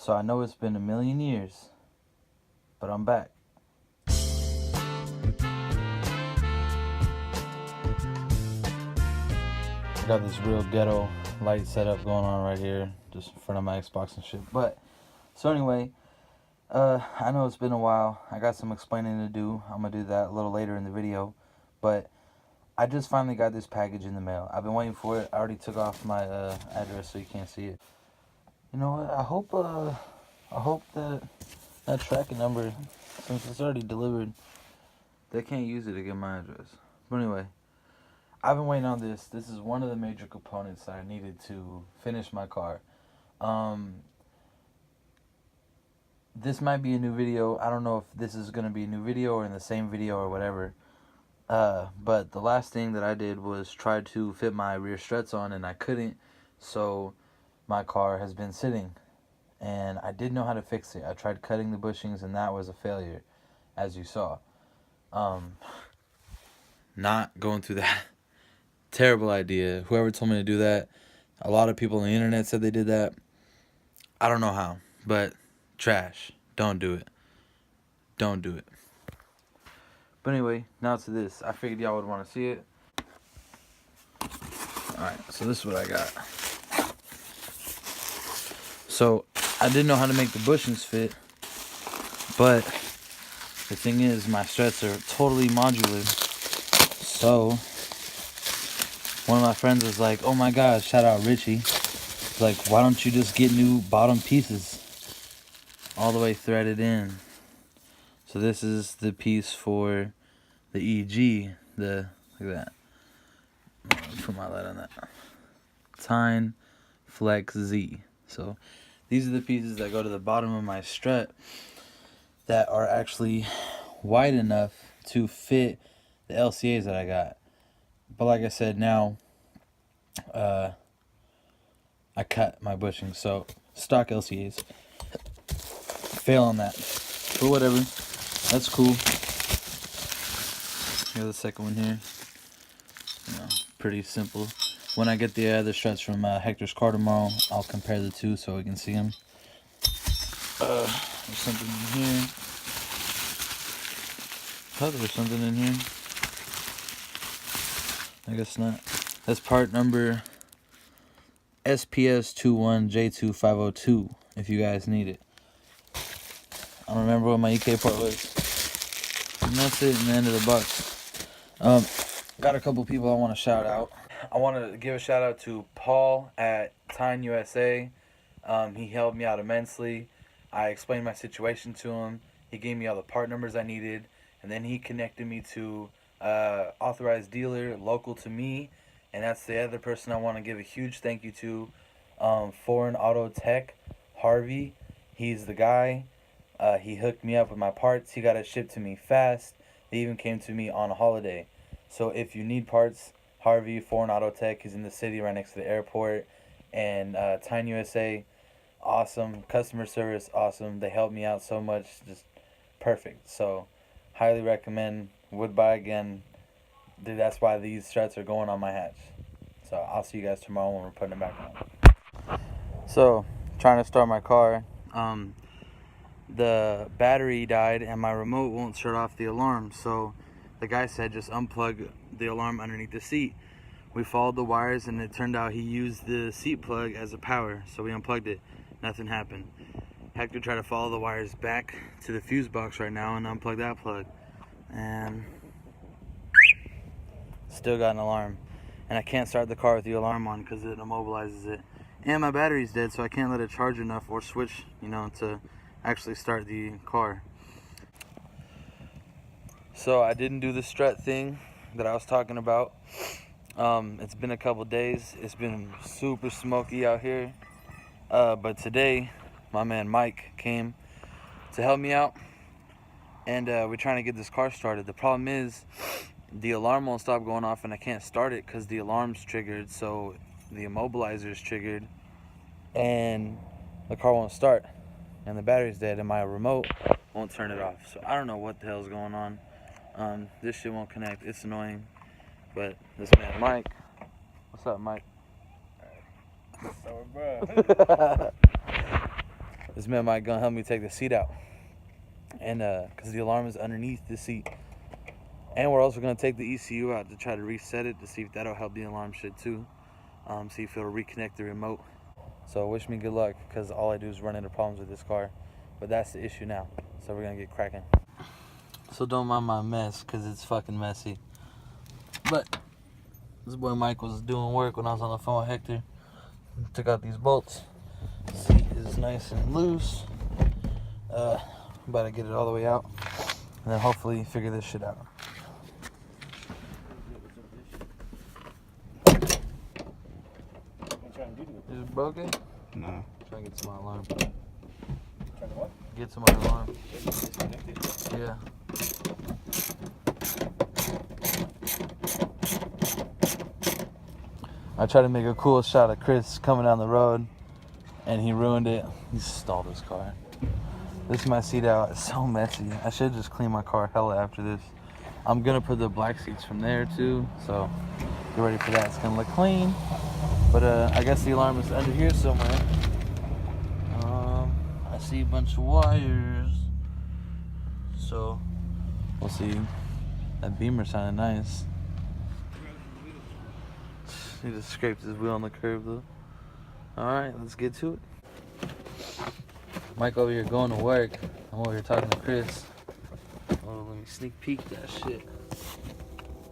So I know it's been a million years, but I'm back. I got this real ghetto light setup going on right here, just in front of my Xbox and shit. But, so anyway, I know it's been a while. I got some explaining to do. I'm going to do that a little later in the video. But I just finally got this package in the mail. I've been waiting for it. I already took off my address so you can't see it. You know what? I hope that tracking number, since it's already delivered, they can't use it to get my address. But anyway, I've been waiting on this. This is one of the major components that I needed to finish my car. This might be a new video. I don't know if this is going to be a new video or in the same video or whatever. But the last thing that I did was try to fit my rear struts on, and I couldn't. So my car has been sitting, and I didn't know how to fix it. I tried cutting the bushings, and that was a failure, as you saw. Not going through that. Terrible idea. Whoever told me to do that, a lot of people on the internet said they did that. I don't know how, but trash. Don't do it. Don't do it. But anyway, now to this. I figured y'all would want to see it. Alright, so this is what I got. So, I didn't know how to make the bushings fit, but the thing is, my struts are totally modular. So, one of my friends was like, oh my gosh, shout out Richie. He's like, why don't you just get new bottom pieces? All the way threaded in. So this is the piece for the EG. Look at that. Put my light on that. Tine Flex Z. So these are the pieces that go to the bottom of my strut that are actually wide enough to fit the LCAs that I got. But like I said, now I cut my bushings, so stock LCAs. Fail on that, but whatever. That's cool. Here's the second one here. You know, pretty simple. When I get the other struts from Hector's car tomorrow, I'll compare the two so we can see them. There's something in here. I thought there was something in here. I guess not. That's part number SPS21J2502, if you guys need it. I don't remember what my EK part was. And that's it in the end of the box. Got a couple people I want to shout out. I want to give a shout out to Paul at Tine USA. He helped me out immensely. I explained my situation to him. He gave me all the part numbers I needed. And then he connected me to authorized dealer local to me. And that's the other person I want to give a huge thank you to. Foreign Auto Tech, Harvey. He's the guy. He hooked me up with my parts. He got it shipped to me fast. They even came to me on a holiday. So if you need parts, Harvey, Foreign Auto Tech, is in the city right next to the airport. And Tine USA, awesome. Customer service, awesome. They helped me out so much, just perfect. So highly recommend. Would buy again. Dude, that's why these struts are going on my hatch. So I'll see you guys tomorrow when we're putting it back on. So, trying to start my car. The battery died and my remote won't shut off the alarm. So the guy said just unplug the alarm underneath the seat. We followed the wires and it turned out he used the seat plug as a power. So we unplugged it. Nothing happened. Hector tried to follow the wires back to the fuse box right now and unplug that plug. And still got an alarm. And I can't start the car with the alarm on because it immobilizes it. And my battery's dead, so I can't let it charge enough or switch, to actually start the car. So I didn't do the strut thing that I was talking about. It's been a couple days. It's been super smoky out here. But today, my man Mike came to help me out. And we're trying to get this car started. The problem is the alarm won't stop going off and I can't start it because the alarm's triggered. So the immobilizer is triggered and the car won't start. And the battery's dead and my remote won't turn it off. So I don't know what the hell's going on. This shit won't connect. It's annoying. But this man Mike. What's up, Mike? So, bro. this man might gonna help me take the seat out. And because the alarm is underneath the seat. And we're also gonna take the ECU out to try to reset it to see if that'll help the alarm shit too. See if it'll reconnect the remote. So wish me good luck, because all I do is run into problems with this car. But that's the issue now. So we're gonna get cracking. So don't mind my mess, because it's fucking messy. But this boy Mike was doing work when I was on the phone with Hector. Took out these bolts. Seat is nice and loose. About to get it all the way out. And then hopefully figure this shit out. Is it broken? No. Trying to get to my alarm. Trying to what? Get to my alarm. Yeah. I tried to make a cool shot of Chris coming down the road, and he ruined it. He stalled his car. This is my seat out. It's so messy. I should just clean my car hella after this. I'm gonna put the black seats from there too, so get ready for that. It's gonna look clean. But I guess the alarm is under here somewhere. I see a bunch of wires. So we'll see. That Beamer sounded nice. He just scraped his wheel on the curb though. Alright, let's get to it. Mike over here going to work. I'm over here talking to Chris. Oh, let me sneak peek that shit.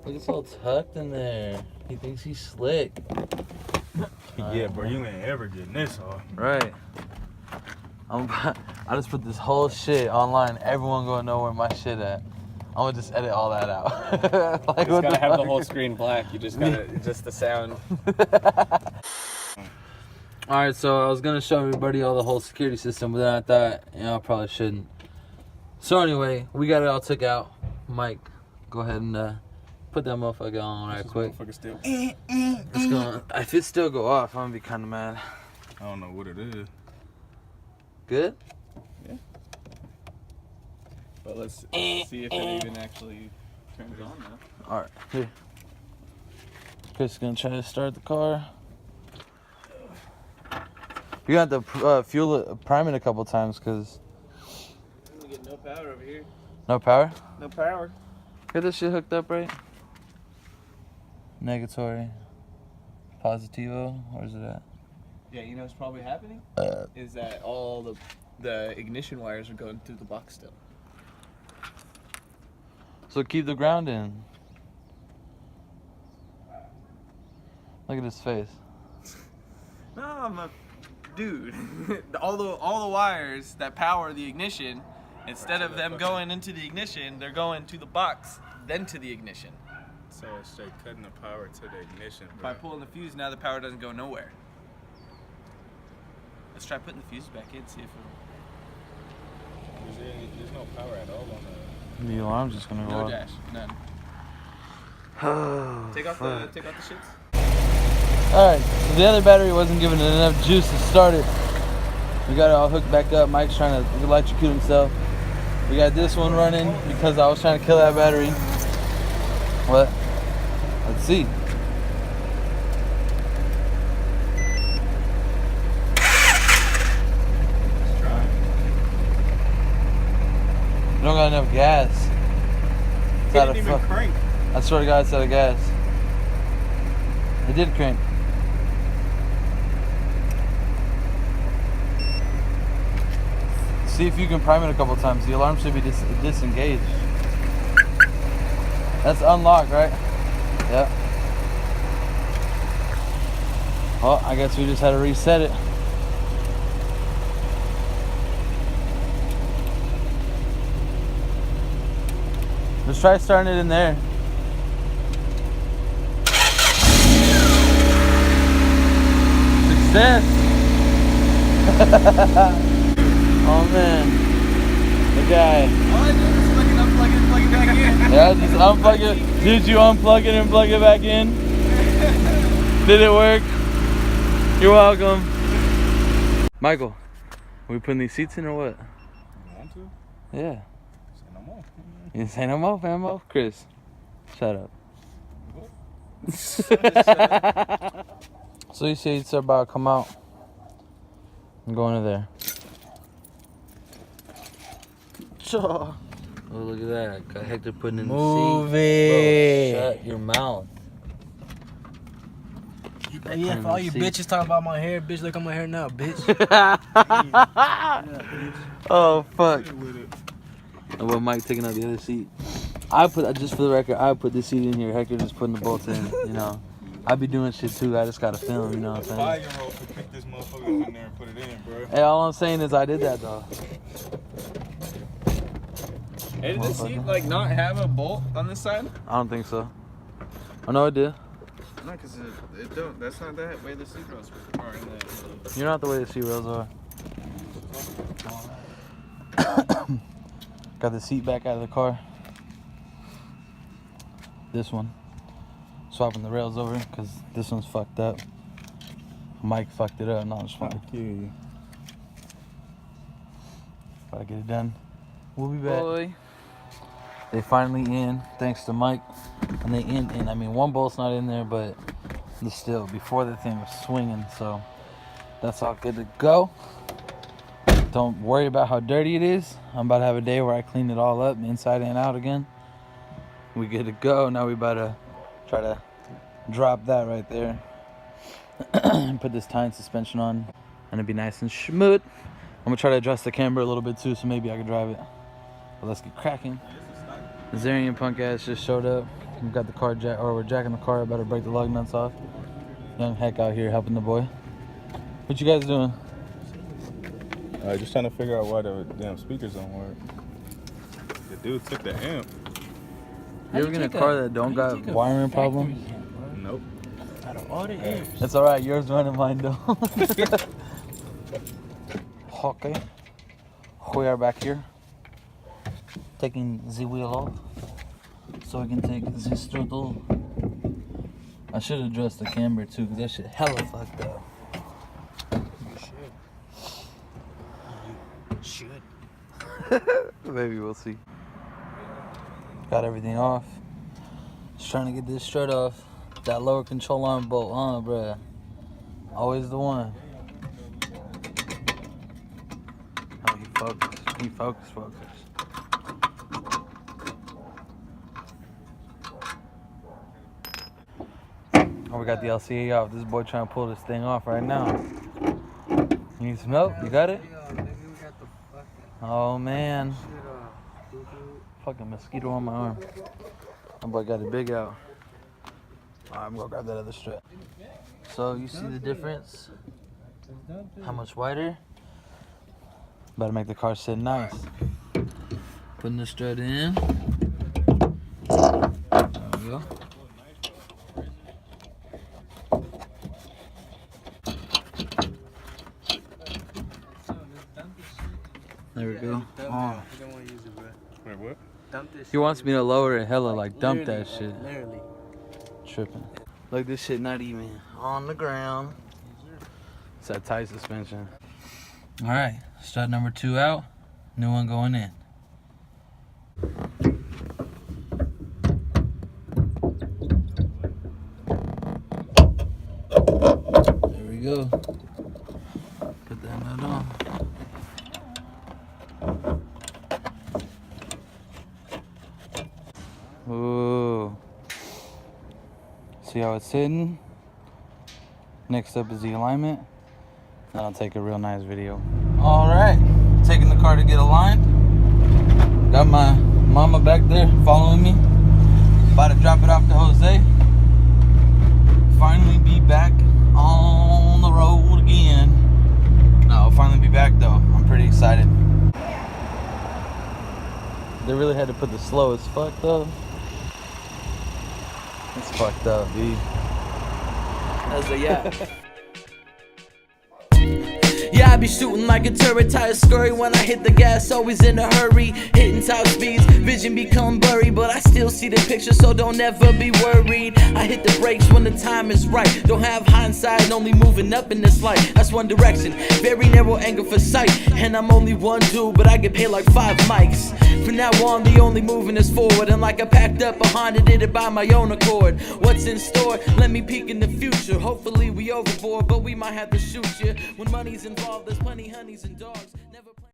Look, it's all tucked in there. He thinks he's slick. Yeah, bro, you ain't ever getting this off. Right. I just put this whole shit online. Everyone gonna know where my shit at. I'm gonna just edit all that out. Like, you just gotta have the whole screen black. You just gotta, just the sound. Alright, so I was gonna show everybody all the whole security system, but then I thought, I probably shouldn't. So anyway, we got it all took out. Mike, go ahead and put that motherfucker on right quick. Still. It's gonna, if it still go off, I'm gonna be kind of mad. I don't know what it is. Good? Yeah. But let's see if it even actually turns on now. Alright, here. Chris is gonna try to start the car. You got to fuel it, prime it a couple times, because... We get no power over here. No power? No power. Get this shit hooked up right? Negatory. Positivo, where's it at? Yeah, you know what's probably happening? Is that all the ignition wires are going through the box still. So keep the ground in. Look at his face. No, I'm a dude. all the wires that power the ignition, instead of them going into the ignition, they're going to the box, then to the ignition. So it's straight cutting the power to the ignition, bro. By pulling the fuse, now the power doesn't go nowhere. Let's try putting the fuse back in, see if it'll... There's no power at all on The alarm's just gonna go No off. dash, none. Oh, Take out fuck. the shits. Alright, so the other battery wasn't giving it enough juice to start it. We got it all hooked back up. Mike's trying to electrocute himself. We got this one running because I was trying to kill that battery. What? Let's see. Let's try. You don't got enough gas. It's out of Didn't even crank. I swear to God, it's out of gas. It did crank. See if you can prime it a couple times. The alarm should be disengaged. That's unlocked, right? Yep. Well, I guess we just had to reset it. Let's try starting it in there. Success! Oh man, the guy. All I did was fucking unplug it, plug it back in. Yeah, just unplug it. Did you unplug it and plug it back in? Did it work? You're welcome. Michael, are we putting these seats in or what? You want to? Yeah. Say no more. You say no more, famo? Chris, shut up. So you see it's about to come out. I'm going to there. Oh, look at that. Got Hector putting in Move the seat. it. Bro, shut your mouth. Yeah, for all you bitches talking about my hair, bitch, look at my hair now, bitch. Oh, fuck. And what, Mike taking out the other seat? Just for the record, I put this seat in here. Hector just putting the bolts in, you know. I be doing shit too. I just gotta film, you know what I'm saying? 5-year-old could pick this motherfucker in there and put it in, bro. Hey, all I'm saying is I did that though. Hey, did this seat like not have a bolt on this side? I don't think so. Oh no, it did. No, because it don't. That's not that way the seat rails are in the. You're not the way the seat rails are. Got the seat back out of the car. This one. Swapping the rails over because this one's fucked up. Mike fucked it up. No, I'm just fine. Yeah. Gotta get it done. We'll be back. Boy. They finally in, thanks to Mike. And they in. I mean, one bolt's not in there, but still, before the thing was swinging, so that's all good to go. Don't worry about how dirty it is. I'm about to have a day where I clean it all up, inside and out again. We good to go. Now we about to try to drop that right there. And put this tying suspension on, and it'd be nice and smooth. I'm gonna try to adjust the camber a little bit too, so maybe I can drive it. But let's get cracking. The Zarian punk ass just showed up. We got the car we're jacking the car. About to break the lug nuts off. Young Heck out here helping the boy. What you guys doing? Just trying to figure out why the damn speakers don't work. The dude took the amp. You ever get in a car that don't got wiring problems? Nope. Out of all the amps. It's alright, yours running, mine don't. Okay. We are back here. Taking the wheel off. So we can take this throttle. I should address the camber too, because that shit hella fucked up. You should. Maybe we'll see. Got everything off. Just trying to get this strut off. That lower control arm bolt, bruh. Always the one. Oh, he focus. Oh, we got the LCA off. This boy trying to pull this thing off right now. You need some help? You got it? Oh man. Fucking mosquito on my arm. My boy got it big out. Alright, I'm gonna grab that other strap. So you see the difference? How much wider? About to make the car sit nice. Putting the strut in. There we go. There we go. Oh. Wait, what? He wants me to lower it hella, like dump that shit. Literally. Tripping. Look, this shit not even on the ground. It's that tight suspension. Alright, strut number 2 out. New one going in. There we go. Put that nut on. Ooh. See how it's sitting? Next up is the alignment. Then I'll take a real nice video. Alright, taking the car to get aligned. Got my mama back there following me. About to drop it off to Jose. Finally be back on the road again. No, I'll finally be back though. I'm pretty excited. They really had to put the slow as fuck though. It's fucked up, dude. That's a yeah. Yeah, I be shooting like a turret, tires scurry when I hit the gas, always in a hurry, hitting top speeds, vision become blurry, but I still see the picture, so don't ever be worried. I hit the brakes when the time is right, don't have hindsight, only moving up in this light. That's one direction, very narrow angle for sight, and I'm only one dude, but I get paid like 5 mics. From now on, the only moving is forward, and like I packed up a Honda, did it by my own accord. What's in store? Let me peek in the future. Hopefully we overboard, but we might have to shoot you. When money's involved, there's plenty honeys and dogs. Never